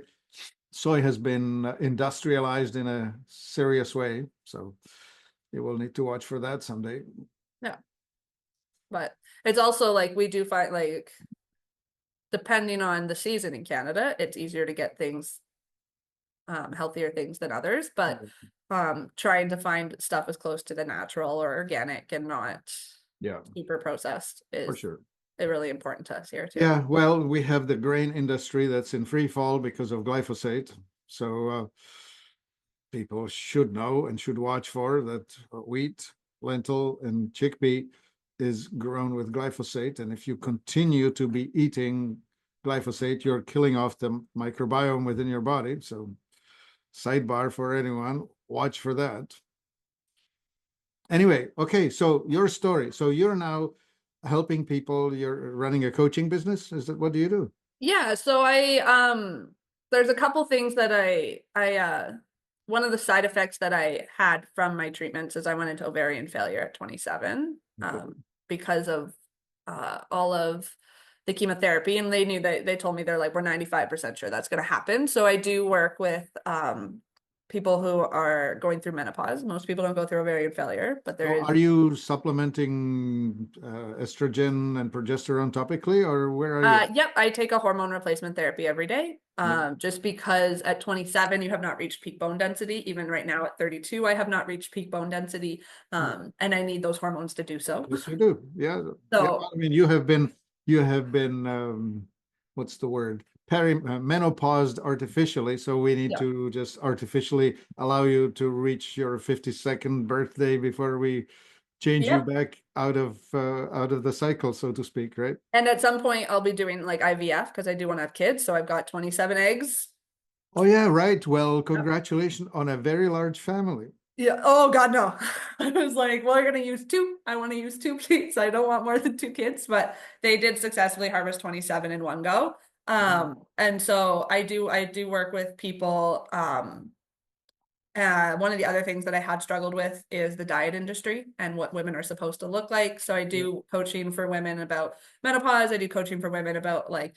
soy has been industrialized in a serious way. So you will need to watch for that someday. Yeah. But it's also like we do find, like, depending on the season in Canada, it's easier to get things, healthier things than others. But trying to find stuff as close to the natural or organic and not Yeah, super processed for is sure. really important to us here too. Yeah, well, we have the grain industry that's in free fall because of glyphosate. So people should know and should watch for that wheat, lentil, and chickpea is grown with glyphosate. And if you continue to be eating glyphosate, you're killing off the microbiome within your body. So sidebar for anyone, watch for that. Anyway, okay, so your story. So you're now helping people, you're running a coaching business. Is that what do you do? Yeah, so there's a couple things that one of the side effects that I had from my treatments is I went into ovarian failure at 27 Okay. because of all of the chemotherapy, and they told me, they're like, we're 95% sure that's going to happen. So I do work with people who are going through menopause. Most people don't go through ovarian failure, but there So is. are you supplementing estrogen and progesterone topically, or where are you? Yep, I take a hormone replacement therapy every day. Yeah. Just because at 27 you have not reached peak bone density. Even right now at 32, I have not reached peak bone density. And I need those hormones to do so. Yes, you do. Yeah. Yeah. So I mean, you have been, what's the word? Menopaused artificially. So we need yeah, to just artificially allow you to reach your 52nd birthday before we change you yep. back out of the cycle, so to speak, right? And at some point I'll be doing like IVF because I do want to have kids. So I've got 27 eggs. Oh yeah, right. Well, Yep. congratulations on a very large family. Yeah. Oh God, no. I was like, well, you're gonna use two. I want to use two, please. I don't want more than two kids, but they did successfully harvest 27 in one go. And so I do work with people. One of the other things that I had struggled with is the diet industry and what women are supposed to look like. So I Yeah. do coaching for women about menopause. I do coaching for women about like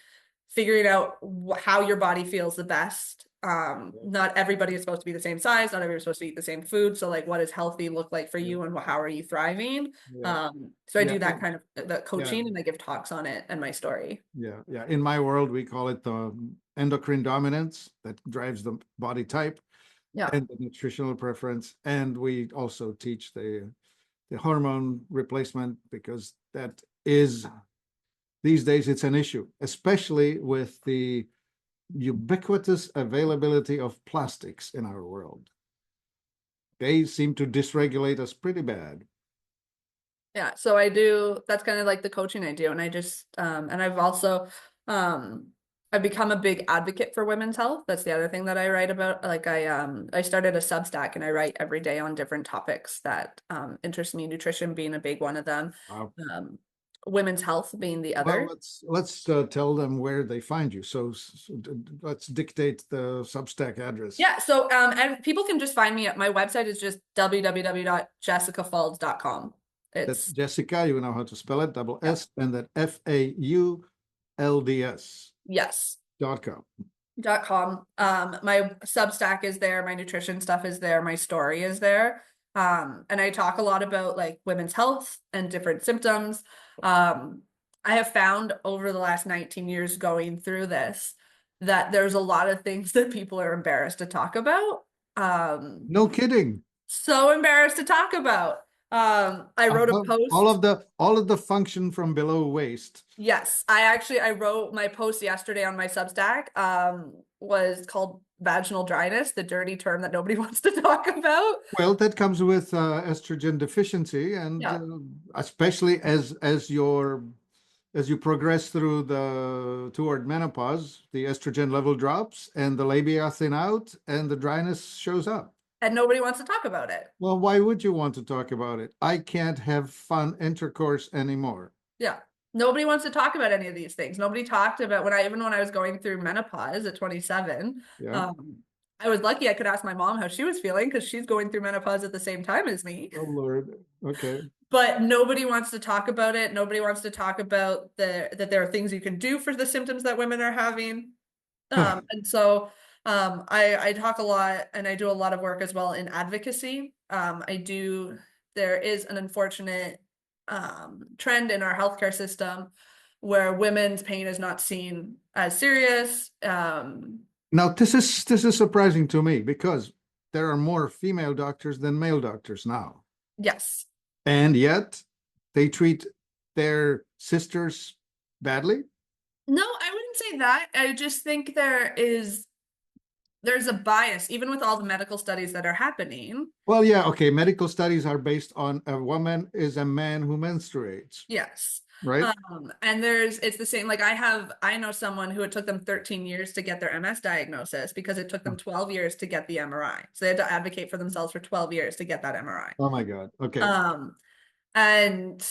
figuring out how your body feels the best. Not everybody is supposed to be the same size. Not everybody is supposed to eat the same food. So like, what does healthy look like for Yeah. you, and how are you thriving? Yeah. So I Yeah. do that kind of the Yeah. coaching, and I give talks on it and my story. Yeah. Yeah. In my world, we call it the endocrine dominance that drives the body type Yeah. and the nutritional preference. And we also teach the hormone replacement because that is these days it's an issue, especially with the ubiquitous availability of plastics in our world. They seem to dysregulate us pretty bad. Yeah, so I do, that's kind of like the coaching I do. And I just and I've also I've become a big advocate for women's health. That's the other thing that I write about. Like I started a Substack and I write every day on different topics that interest me, nutrition being a big one of them. Wow. Women's health being the Well, other. let's tell them where they find you. Let's dictate the Substack address. Yeah, so and people can just find me at my website is just www.jessicafalds.com. That's It's Jessica, you know how to spell it, double yeah, S, and then FAULDS yes. .com. .com. My Substack is there, my nutrition stuff is there, my story is there. And I talk a lot about like women's health and different symptoms. I have found over the last 19 years going through this that there's a lot of things that people are embarrassed to talk about. No kidding. So embarrassed to talk about. I wrote a All post. of the function from below waist. Yes, I wrote my post yesterday on my Substack. Was called vaginal dryness, the dirty term that nobody wants to talk about. Well, that comes with estrogen deficiency, and Yeah. especially as you progress through the toward menopause, the estrogen level drops, and the labia thin out, and the dryness shows up. And nobody wants to talk about it. Well, why would you want to talk about it? I can't have fun intercourse anymore. Yeah. Nobody wants to talk about any of these things. Nobody talked about even when I was going through menopause at 27. Yeah. Um, I was lucky I could ask my mom how she was feeling because she's going through menopause at the same time as me. Oh Lord. Okay. But nobody wants to talk about it. Nobody wants to talk about that there are things you can do for the symptoms that women are having. And so I talk a lot and I do a lot of work as well in advocacy. There is an unfortunate trend in our healthcare system where women's pain is not seen as serious. Now this is surprising to me because there are more female doctors than male doctors now. Yes. And yet they treat their sisters badly. No, I wouldn't say that. I just think there's a bias, even with all the medical studies that are happening. Well, yeah, okay. Medical studies are based on a woman is a man who menstruates, Yes. right? And it's the same. Like I know someone who it took them 13 years to get their MS diagnosis because it took them 12 years to get the MRI. So they had to advocate for themselves for 12 years to get that MRI. Oh my God. Okay. And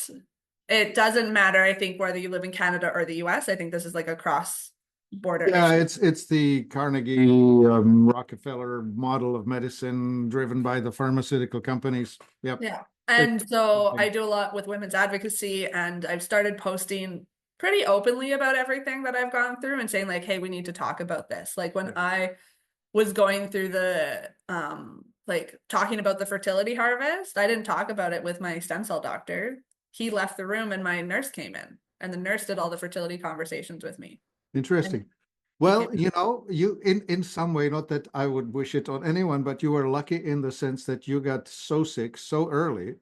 it doesn't matter, I think, whether you live in Canada or the US. I think this is like a cross border Yeah, issue. it's the Carnegie Rockefeller model of medicine driven by the pharmaceutical companies. Yep. Yeah. It's And so I do a lot with women's advocacy, and I've started posting pretty openly about everything that I've gone through and saying, like, hey, we need to talk about this. Like when I was going through like talking about the fertility harvest, I didn't talk about it with my stem cell doctor. He left the room and my nurse came in, and the nurse did all the fertility conversations with me. And interesting. he came. Well, you in some way, not that I would wish it on anyone, but you were lucky in the sense that you got so sick so early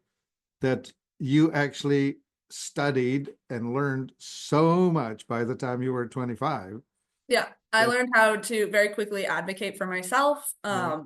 that you actually studied and learned so much by the time you were 25. Yeah, I That, learned how to very quickly advocate for myself. yeah.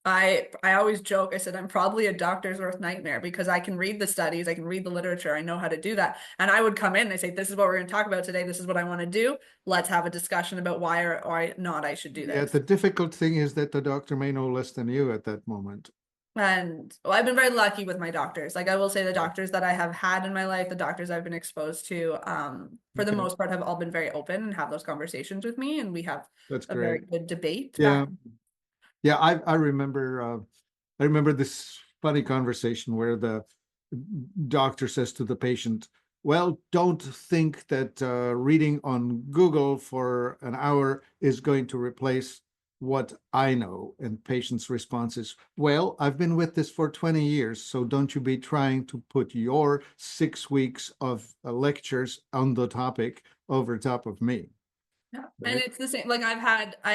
I always joke, I said I'm probably a doctor's worst nightmare because I can read the studies, I can read the literature, I know how to do that. And I would come in and I say, this is what we're going to talk about today, this is what I want to do. Let's have a discussion about why or not I should do Yeah, this. the difficult thing is that the doctor may know less than you at that moment. And I've been very lucky with my doctors. Like I will say the doctors that I have had in my life, the doctors I've been exposed to, for the Okay, most part have all been very open and have those conversations with me, and we have that's a very great. good debate back. Yeah, yeah. I remember this funny conversation where the doctor says to the patient, "Well, don't think that reading on Google for an hour is going to replace what I know." And patient's response is, "Well, I've been with this for 20 years, so don't you be trying to put your 6 weeks of lectures on the topic over top of me." Yeah. And Right? it's the same. Like I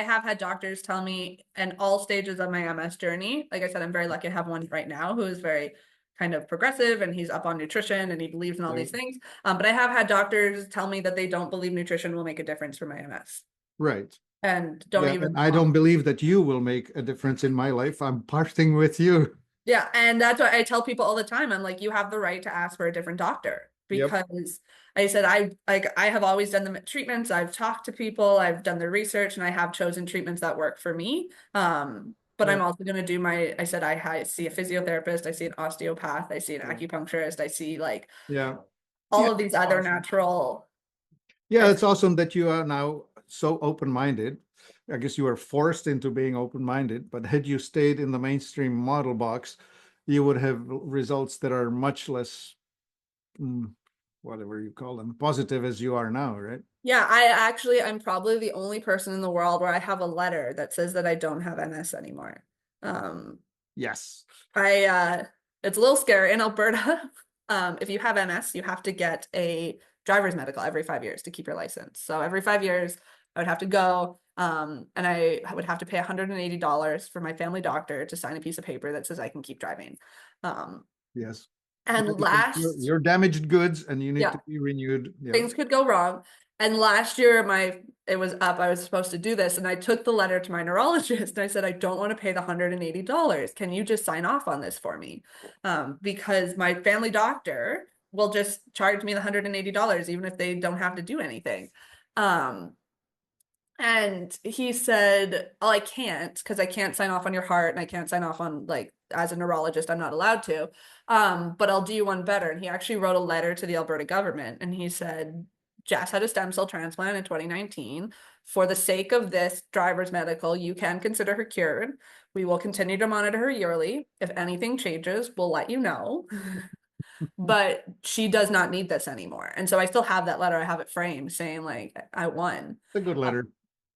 have had doctors tell me in all stages of my MS journey. Like I said, I'm very lucky to have one right now who is very kind of progressive and he's up on nutrition and he believes in all Yeah. these things. But I have had doctors tell me that they don't believe nutrition will make a difference for my MS Right. and don't Yeah, even and I don't believe that you will make a difference in my life. I'm parting with you. Yeah, and that's why I tell people all the time. I'm like, you have the right to ask for a different doctor Yep. because I said I have always done the treatments. I've talked to people, I've done the research, and I have chosen treatments that work for me. But I'm Yeah. also going to do I said I see a physiotherapist, I see an osteopath, I see an Yeah. acupuncturist, I see like Yeah. all Yeah. of these It's other awesome. natural. Yeah, I it's awesome that you are now so open-minded. I guess you were forced into being open-minded, but had you stayed in the mainstream model box, you would have results that are much less, mm, whatever you call them, positive as you are now, right? Yeah, I'm probably the only person in the world where I have a letter that says that I don't have MS anymore. Um, Yes. I it's a little scary in Alberta. If you have MS, you have to get a driver's medical every 5 years to keep your license. So every 5 years, I would have to go. And I would have to pay $180 for my family doctor to sign a piece of paper that says I can keep driving. Yes. And Yeah, because last, you're damaged goods and you need yeah, to be renewed. Yeah. things could go wrong. And last year, it was up. I was supposed to do this, and I took the letter to my neurologist, and I said, I don't want to pay the $180. Can you just sign off on this for me? Because my family doctor will just charge me the $180, even if they don't have to do anything. And he said, oh, I can't, because I can't sign off on your heart and I can't sign off on, like, as a neurologist, I'm not allowed to. But I'll do you one better. And he actually wrote a letter to the Alberta government, and he said, Jess had a stem cell transplant in 2019. For the sake of this driver's medical, you can consider her cured. We will continue to monitor her yearly. If anything changes, we'll let you know. But she does not need this anymore. And so I still have that letter. I have it framed saying, like, I won. It's a good letter.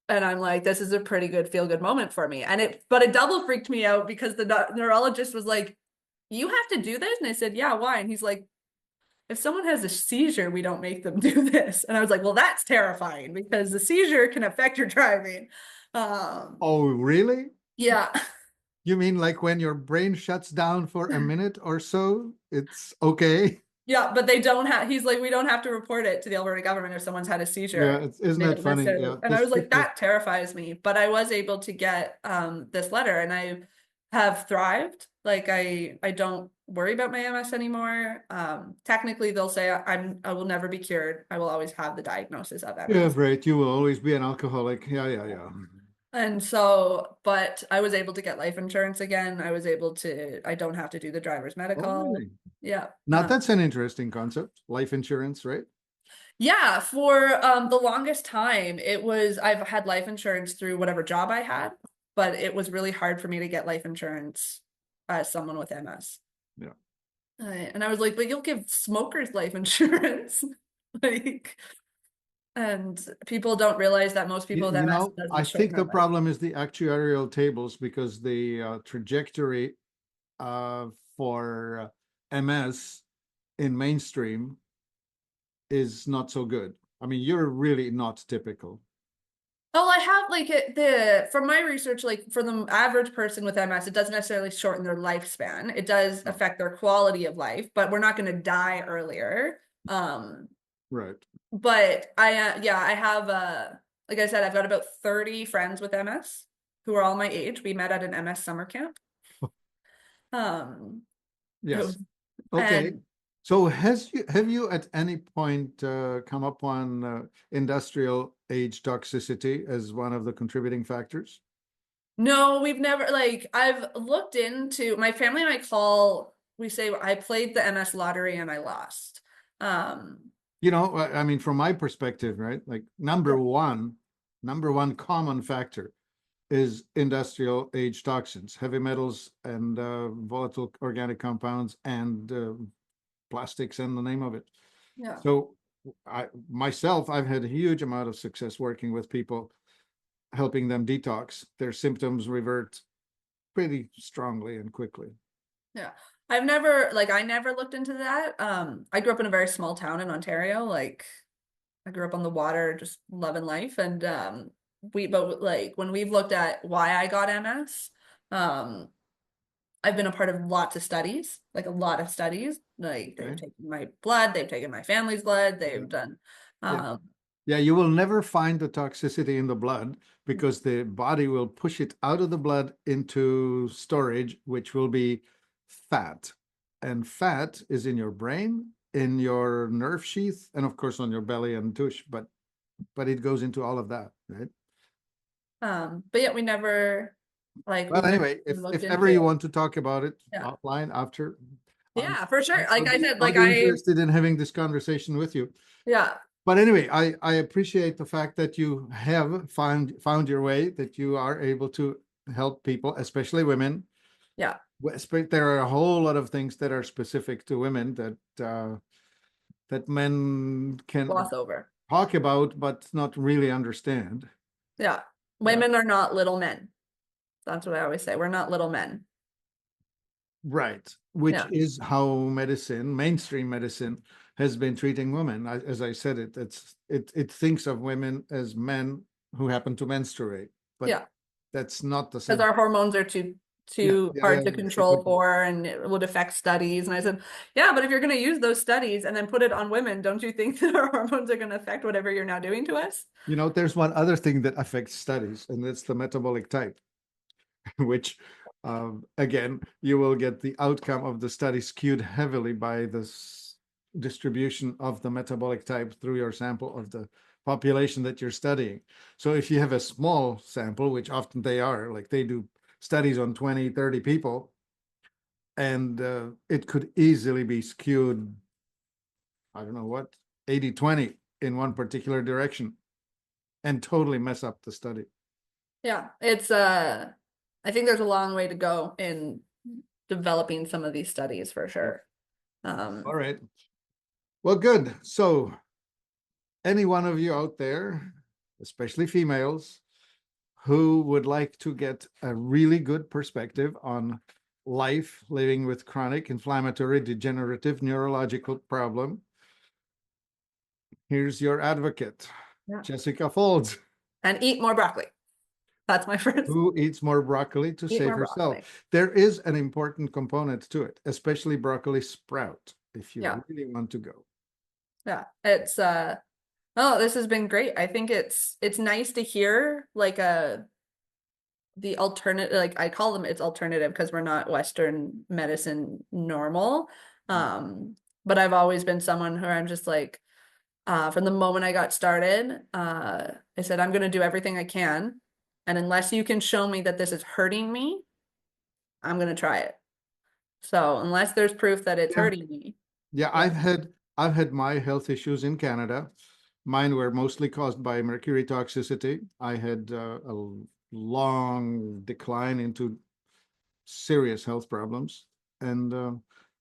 And I'm like, this is a pretty good feel-good moment for me. But it double freaked me out because the neurologist was like, you have to do this? And I said, yeah, why? And he's like, if someone has a seizure, we don't make them do this. And I was like, well, that's terrifying because the seizure can affect your driving. Oh, really? Yeah. You mean like when your brain shuts down for a minute or so, it's okay? Yeah, but they don't have, he's like, we don't have to report it to the Alberta government if someone's had a seizure. Yeah, isn't They that don't funny? necessarily, Yeah, and I was like, that terrifies me. But I was able to get this letter, and I have thrived. Like I don't worry about my MS anymore. Technically they'll say I will never be cured. I will always have the diagnosis of yeah, MS. right. You will always be an alcoholic. Yeah, yeah, yeah. And so, but I was able to get life insurance again. I don't have to do the driver's Oh, medical. really? Yeah. Now that's an interesting concept. Life insurance, right? Yeah, for the longest time, I've had life insurance through whatever job I had, but it was really hard for me to get life insurance as someone with MS. Yeah. And I was like, but you'll give smokers life insurance. Like, and people don't realize that most people with MS I doesn't think shorten the their life. problem is the actuarial tables because the trajectory for MS in mainstream is not so good. I mean, you're really not typical. Oh, I have like from my research, like for the average person with MS, it doesn't necessarily shorten their lifespan. It does affect their quality of life, but we're not going to die earlier. Right. But I have like I said, I've got about 30 friends with MS who are all my age. We met at an MS summer camp. Um, Yes. Okay. and So have you at any point come upon industrial age toxicity as one of the contributing factors? no, we've never I've looked into my family and we say I played the MS lottery and I lost. Um, I mean, from my perspective, right? Like number one common factor is industrial age toxins, heavy metals and volatile organic compounds and plastics and the name of it. yeah. So I've had a huge amount of success working with people, helping them detox. Their symptoms revert pretty strongly and quickly. Yeah. I never looked into that. I grew up in a very small town in Ontario. Like I grew up on the water, just loving life. And but like when we've looked at why I got MS, um, I've been a part of lots of studies, like a lot of studies. Like they've Okay. taken my blood, they've taken my family's blood, Yeah. they've done Yeah. um Yeah, you will never find the toxicity in the blood because the body will push it out of the blood into storage, which will be fat. And fat is in your brain, in your nerve sheath, and of course on your belly and tush, but it goes into all of that, right? but yet Well, we've never anyway, looked if ever you into want to talk about it yeah. offline after, Yeah, for sure. I'll Like I be said, I'll be interested in having this conversation with you. yeah. But anyway, I appreciate the fact that you have found your way, that you are able to help people, especially women. Yeah. There are a whole lot of things that are specific to women that men can Gloss over. talk about, but not really understand. Yeah. Yeah. Women are not little men. That's what I always say. We're not little men. Right. Which Yeah. is how mainstream medicine has been treating women. As I said, it thinks of women as men who happen to menstruate. But Yeah. that's not the Because same. our hormones are too hard to Yeah, control for, and it would affect studies. And I said, yeah, but if you're going to use those studies and then put it on women, don't you think that our hormones are going to affect whatever you're now doing to us? You know, there's one other thing that affects studies, and that's the metabolic type, which again, you will get the outcome of the study skewed heavily by this distribution of the metabolic type through your sample of the population that you're studying. So if you have a small sample, which often they are, like they do studies on 20, 30 people, and it could easily be skewed, I don't know what, 80-20 in one particular direction and totally mess up the study. Yeah, it's I think there's a long way to go in developing some of these studies for sure. All right. Well, good. So any one of you out there, especially females, who would like to get a really good perspective on life living with chronic inflammatory degenerative neurological problem, here's your advocate, Yeah. Jessica Faulds. And eat more broccoli. That's my first. Who eats more broccoli to save herself? Broccoli. There is an important component to it, especially broccoli sprout, if you really want to go. Yeah, it's oh, this has been great. I think it's nice to hear like the alternative, like I call them, it's alternative because we're not Western medicine normal. But I've always been someone who I'm just like, from the moment I got started, I said, I'm going to do everything I can. And unless you can show me that this is hurting me, I'm going to try it. So unless there's proof that it's hurting me. Yeah, I've had my health issues in Canada. Mine were mostly caused by mercury toxicity. I had a long decline into serious health problems. And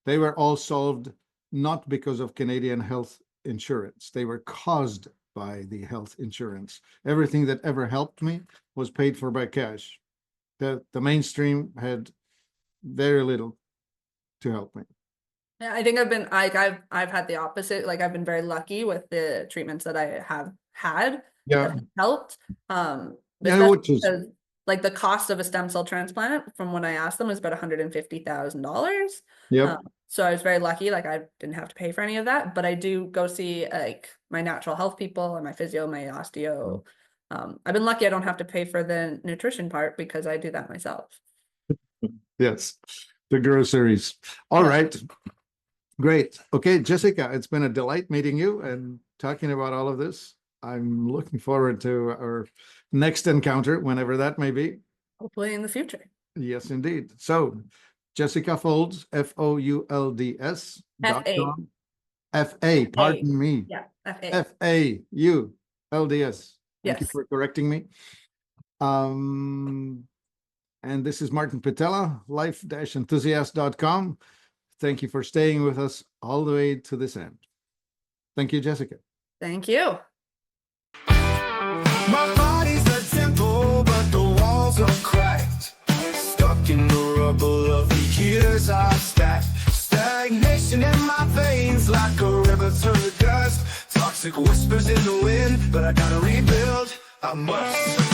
they were all solved not because of Canadian health insurance. They were caused by the health insurance. Everything that ever helped me was paid for by cash. The mainstream had very little to help me. Yeah, I think I've been like I've had the opposite. Like I've been very lucky with the treatments that I have had that have helped. Which is because like the cost of a stem cell transplant from when I asked them was about $150,000. Yep. So I was very lucky, like I didn't have to pay for any of that, but I do go see like my natural health people and my physio, my osteo. I've been lucky I don't have to pay for the nutrition part because I do that myself. Yes, the groceries. All right. Great. Okay, Jessica, it's been a delight meeting you and talking about all of this. I'm looking forward to our next encounter, whenever that may be. Hopefully in the future. Yes, indeed. So Jessica Faulds, FOULDS.com. FA, pardon me. Yeah, FAULDS. Thank you Yes. for correcting me. And this is Martin Pytela, life-enthusiast.com. Thank you for staying with us all the way to this end. Thank you, Jessica. Thank you. My body's a temple, but the walls are cracked. Stuck in the rubble of the years I've stacked. Stagnation in my veins like a river to the dust. Toxic whispers in the wind, but I gotta rebuild. I must.